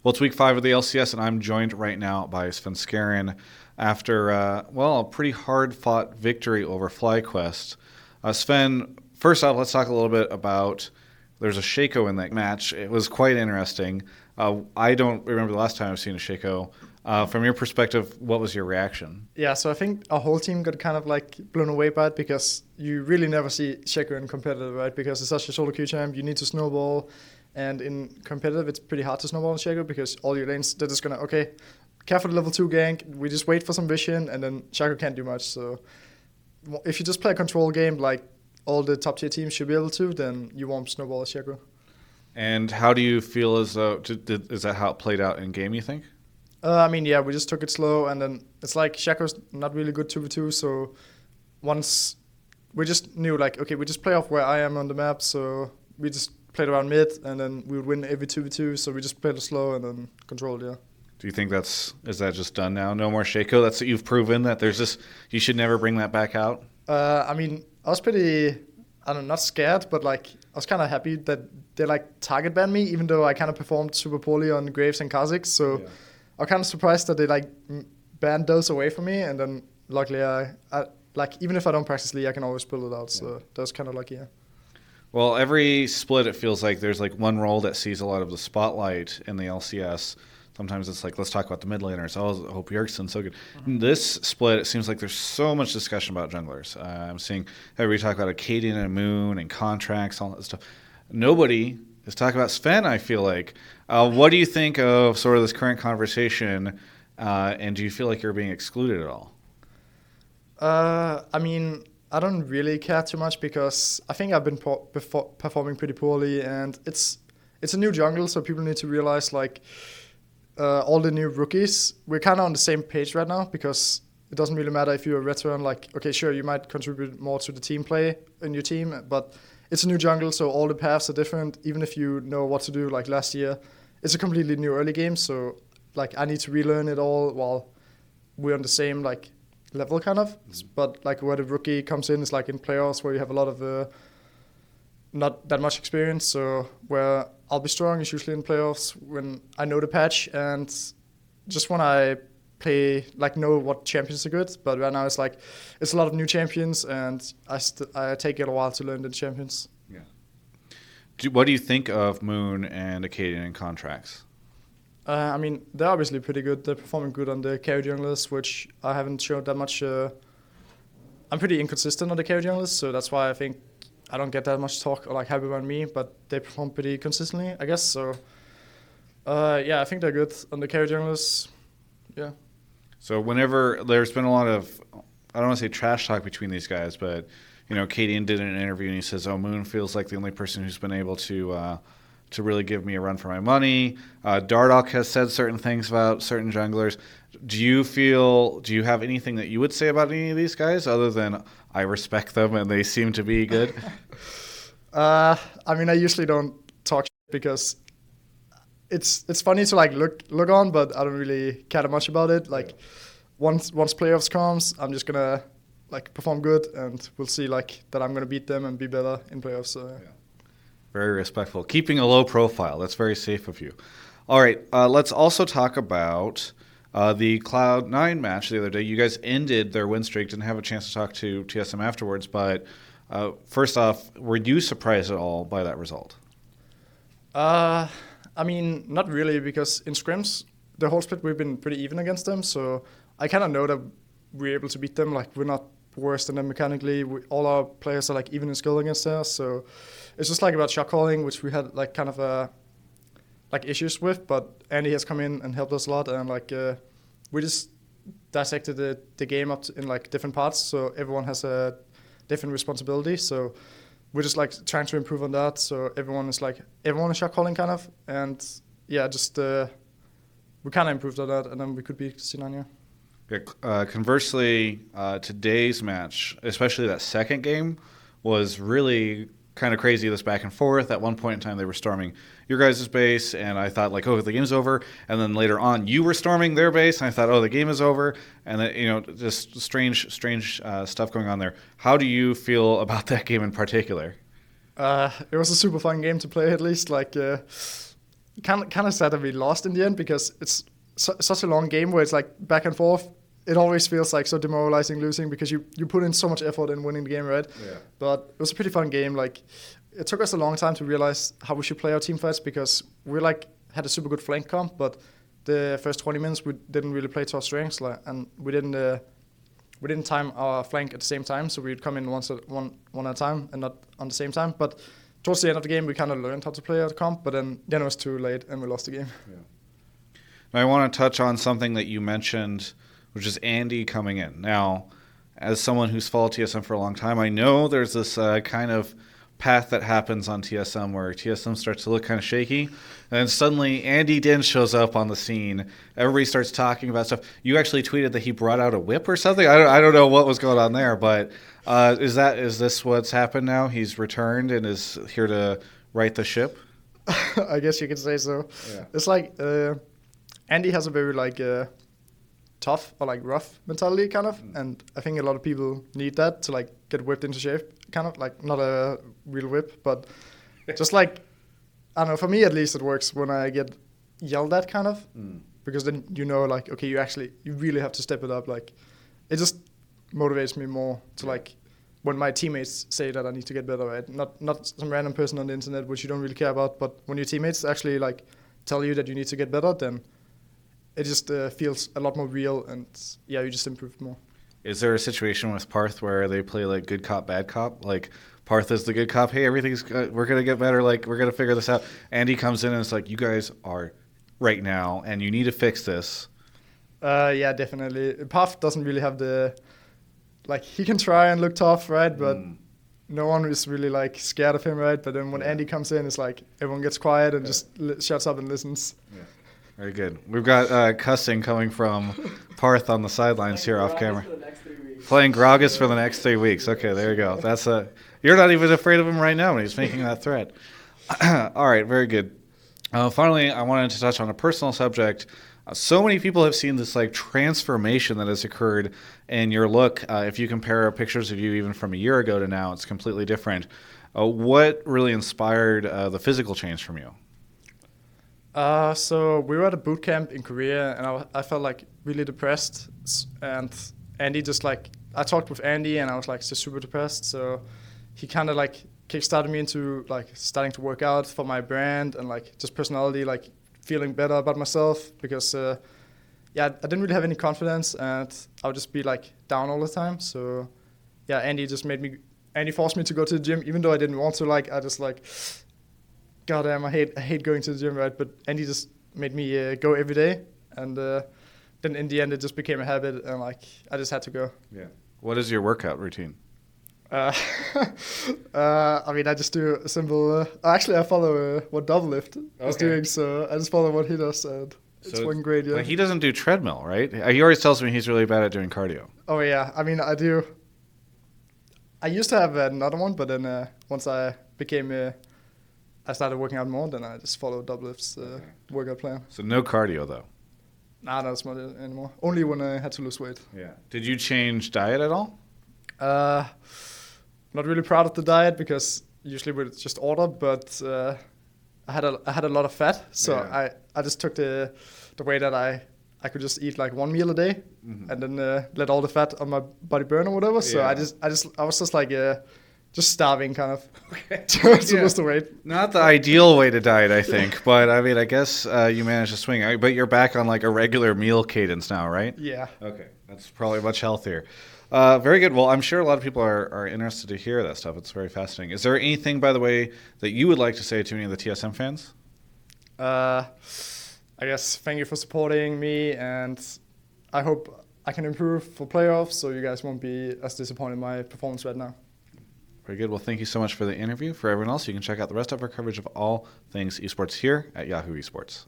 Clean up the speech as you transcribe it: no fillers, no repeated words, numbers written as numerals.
Well, it's week 5 of the LCS, and I'm joined right now by Svenskeren after, a pretty hard-fought victory over FlyQuest. Sven, first off, let's talk a little bit about there's a Shaco in that match. It was quite interesting. I don't remember the last time I've seen a Shaco. From your perspective, what was your reaction? Yeah, so I think our whole team got kind of like blown away by it because you really never see Shaco in competitive, right? Because it's such a solo queue champ, you need to snowball. And in competitive, it's pretty hard to snowball in Shaco because all your lanes, they're just going to, okay, Gafford level 2 gank, we just wait for some vision, and then Shaco can't do much. So if you just play a control game like all the top tier teams should be able to, then you won't snowball a Shaco. And how do you feel as though, is that how it played out in game, you think? We just took it slow, and then it's like Shaco's not really good 2v2, so once we just knew, like, okay, we just play off where I am on the map, so we just played around mid, and then we would win every 2v2, so we just played it slow and then controlled, yeah. Do you think is that just done now? No more Shaco? That's what you've proven, that there's just, you should never bring that back out? I was pretty, not scared, but like, I was kind of happy that they like target banned me, even though I kind of performed super poorly on Graves and Kha'Zix, so yeah. I'm kind of surprised that they like banned those away from me, and then luckily I like, even if I don't practice Lee, I can always pull it out, so that was kind of lucky, yeah. Well, every split, it feels like there's like one role that sees a lot of the spotlight in the LCS. Sometimes it's like, let's talk about the mid laners. Oh, I hope Yerksen's so good. Mm-hmm. This split, it seems like there's so much discussion about junglers. I'm seeing everybody talk about Acadian and Moon and contracts, all that stuff. Nobody is talking about Sven, I feel like. What do you think of sort of this current conversation, and do you feel like you're being excluded at all? I don't really care too much because I think I've been performing pretty poorly, and it's a new jungle, so people need to realize like all the new rookies, we're kind of on the same page right now because it doesn't really matter if you're a veteran. Like, okay, sure, you might contribute more to the team play in your team, but it's a new jungle, so all the paths are different. Even if you know what to do, like last year, it's a completely new early game, so like I need to relearn it all while we're on the same like level kind of, but like where the rookie comes in is like in playoffs where you have a lot of not that much experience. So where I'll be strong is usually in playoffs when I know the patch and just when I play, like know what champions are good. But right now it's like it's a lot of new champions, and I take it a while to learn the champions. Yeah. What do you think of Moon and Acadian in contracts? They're obviously pretty good. They're performing good on the carry junglers, which I haven't shown that much. I'm pretty inconsistent on the carry junglers, so that's why I think I don't get that much talk or like hype around me, but they perform pretty consistently, I guess. So, I think they're good on the carry junglers. Yeah. So whenever there's been a lot of, I don't want to say trash talk between these guys, but, Acadian did an interview and he says, Moon feels like the only person who's been able to really give me a run for my money. Dardoch has said certain things about certain junglers. Do you have anything that you would say about any of these guys other than I respect them and they seem to be good? I usually don't talk because it's funny to like look on, but I don't really care that much about it. Like once playoffs comes, I'm just gonna like perform good, and we'll see like that I'm gonna beat them and be better in playoffs. So. Yeah. Very respectful. Keeping a low profile. That's very safe of you. All right. Let's also talk about the Cloud9 match the other day. You guys ended their win streak. Didn't have a chance to talk to TSM afterwards. But first off, were you surprised at all by that result? Not really, because in scrims, the whole split, we've been pretty even against them. So I kind of know that we're able to beat them. Like, we're not worse than them mechanically. All our players are like even in skill against us. So it's just like about shot calling, which we had like kind of like issues with, but Andy has come in and helped us a lot, and like we just dissected the game up in like different parts, so everyone has a different responsibility. So we're just like trying to improve on that. So everyone is shot calling kind of, and just we kind of improved on that, and then we could beat C9. Yeah. Conversely, today's match, especially that second game, was really kind of crazy, this back and forth. At one point in time, they were storming your guys' base, and I thought, like, oh, the game's over. And then later on, you were storming their base, and I thought, oh, the game is over. And then, just strange stuff going on there. How do you feel about that game in particular? It was a super fun game to play, at least. Like, kind of sad that we lost in the end because it's such a long game where it's like back and forth. It always feels like so demoralizing losing because you put in so much effort in winning the game, right? Yeah. But it was a pretty fun game. Like, it took us a long time to realize how we should play our team fights because we like had a super good flank comp, but the first 20 minutes we didn't really play to our strengths, and we didn't time our flank at the same time, so we'd come in one at a time and not on the same time. But towards the end of the game, we kind of learned how to play our comp, but then it was too late and we lost the game. Yeah. Now, I want to touch on something that you mentioned, which is Andy coming in. Now, as someone who's followed TSM for a long time, I know there's this kind of path that happens on TSM where TSM starts to look kind of shaky, and then suddenly Andy Dinh shows up on the scene. Everybody starts talking about stuff. You actually tweeted that he brought out a whip or something. I don't know what was going on there, but is this what's happened now? He's returned and is here to right the ship? I guess you could say so. Yeah. It's like Andy has a very tough or rough mentality kind of, and I think a lot of people need that to get whipped into shape, kind of not a real whip, but just I don't know, for me at least it works when I get yelled at kind of, because then okay, you really have to step it up. It just motivates me more to when my teammates say that I need to get better, right? Not some random person on the internet which you don't really care about, but when your teammates actually tell you that you need to get better, then it just feels a lot more real, and you just improve more. Is there a situation with Parth where they play good cop, bad cop? Parth is the good cop. Hey, everything's good. We're going to get better. We're going to figure this out. Andy comes in and it's you guys are right now and you need to fix this. Yeah, definitely. Parth doesn't really have the, he can try and look tough, right? But no one is really scared of him, right? But then when Andy comes in, it's everyone gets quiet and just shuts up and listens. Yeah. Very good. We've got cussing coming from Parth on the sidelines here off camera. Playing Gragas for the next 3 weeks. Okay, there you go. You're not even afraid of him right now when he's making that threat. All right, very good. Finally, I wanted to touch on a personal subject. So many people have seen this transformation that has occurred in your look. If you compare pictures of you even from a year ago to now, it's completely different. What really inspired the physical change from you? So we were at a boot camp in Korea, and I felt really depressed. And Andy I talked with Andy, and I was just super depressed. So he kind of kickstarted me into starting to work out for my brand and just personality, feeling better about myself because I didn't really have any confidence, and I would just be down all the time. So Andy forced me to go to the gym, even though I didn't want to. I just goddamn, I hate going to the gym, right? But Andy just made me go every day, and then in the end it just became a habit, and I just had to go. Yeah. What is your workout routine? I just do a simple. Actually, I follow what Doublelift is doing, so I just follow what he does, and it's one great. Yeah. He doesn't do treadmill, right? He always tells me he's really bad at doing cardio. Oh yeah, I do. I used to have another one, but then once I started working out more, then I just followed Doublelift's workout plan. So no cardio, though? Nah, not as much anymore. Only when I had to lose weight. Yeah. Did you change diet at all? Not really proud of the diet because usually we just order, but I had a lot of fat, so I just took the way that I could just eat 1 meal a day, and then let all the fat on my body burn or whatever. So I was just just starving kind of to lose the weight. Not the ideal way to diet, I think, but I guess you managed to swing. But you're back on a regular meal cadence now, right? Yeah. Okay, that's probably much healthier. Very good. Well, I'm sure a lot of people are interested to hear that stuff. It's very fascinating. Is there anything, by the way, that you would like to say to any of the TSM fans? I guess thank you for supporting me, and I hope I can improve for playoffs so you guys won't be as disappointed in my performance right now. Very good. Well, thank you so much for the interview. For everyone else, you can check out the rest of our coverage of all things esports here at Yahoo Esports.